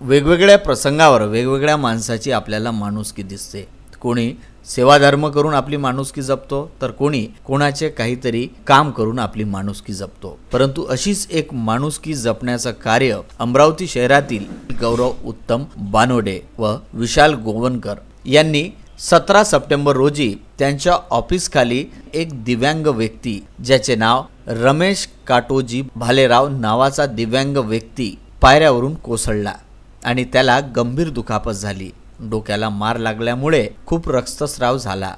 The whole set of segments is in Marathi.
वेगवेगळ्या प्रसंगावर वेगवेगळ्या माणसाची आपल्याला माणुसकी दिसते। कोणी सेवाधर्म करून आपली माणुसकी जपतो, तर कोणी कोणाचे काहीतरी काम करून आपली माणुसकी जपतो। परंतु अशीच एक माणुसकी जपण्याचं कार्य अमरावती शहरातील गौरव उत्तम बानोडे व विशाल गोवनकर यांनी 17 सप्टेंबर रोजी त्यांच्या ऑफिस खाली एक दिव्यांग व्यक्ती, ज्याचे नाव रमेश काटोजी भालेराव नावाचा दिव्यांग व्यक्ती पायऱ्यावरून कोसळला आणि त्याला गंभीर दुखापत झाली। डोक्याला मार लागल्यामुळे खूप रक्तस्राव झाला।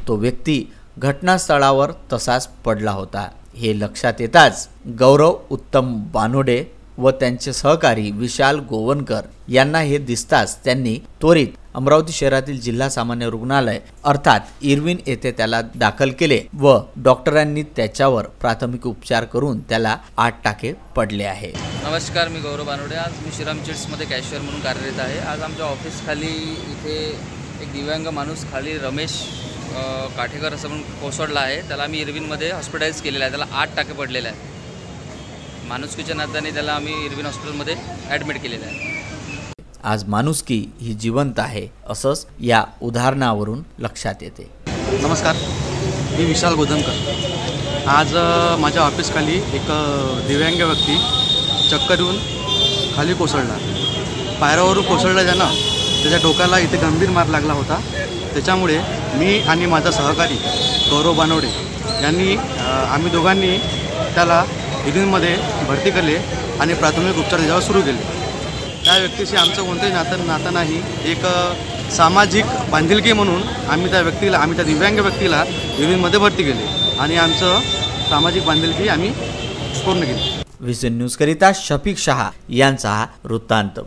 तो व्यक्ती घटनास्थळावर तसाच पडला होता। हे लक्षात येताच गौरव उत्तम बानोडे व त्यांचे सहकारी विशाल गोवनकर यांना हे दिसताच त्यांनी त्वरित अमरावती शहरातील जिल्हा सामान्य रुग्णालय अर्थात इरविन येथे त्याला दाखल केले व डॉक्टरांनी त्याच्यावर प्राथमिक उपचार करून त्याला 8 टाके पडले आहे। नमस्कार, मी गौरव बानोडे। आज मी श्रीराम चिट्समध्ये कॅशियर म्हणून कार्यरत आहे। आज आमच्या ऑफिस खाली इथे एक दिव्यांग माणूस खाली रमेश काठेकर असं म्हणून कोसळला आहे। त्याला आम्ही इरविनमध्ये हॉस्पिटलाइज केलेला आहे। त्याला 8 टाके पडलेले आहेत। माणुसकीच्या नात्याने त्याला आम्ही इरविन हॉस्पिटलमध्ये ॲडमिट केलेलं आहे। आज माणुसकी ही जिवंत आहे असंच या उदाहरणावरून लक्षात येते। नमस्कार, मी विशाल गोवनकर। आज माझ्या ऑफिस खाली एक दिव्यांग व्यक्ती चक्कर येऊन खाली कोसळला। पायऱ्यावरून कोसळला ज्यानं त्याच्या डोक्याला इथे गंभीर मार लागला होता। त्याच्यामुळे मी आणि माझा सहकारी गौरव बानोडे यांनी आम्ही दोघांनी त्याला इरविनमध्ये भरती केले आणि प्राथमिक उपचार त्याच्यावर सुरू केले। त्या व्यक्तीशी आमचं कोणतंही नातं नाही। एक सामाजिक बांधिलकी म्हणून आम्ही त्या दिव्यांग व्यक्तीला इरविनमध्ये भरती केले आणि आमचं सामाजिक बांधिलकी आम्ही पूर्ण केली। व्हिजन न्यूज करिता शफीक शहा यांचा वृत्तांत।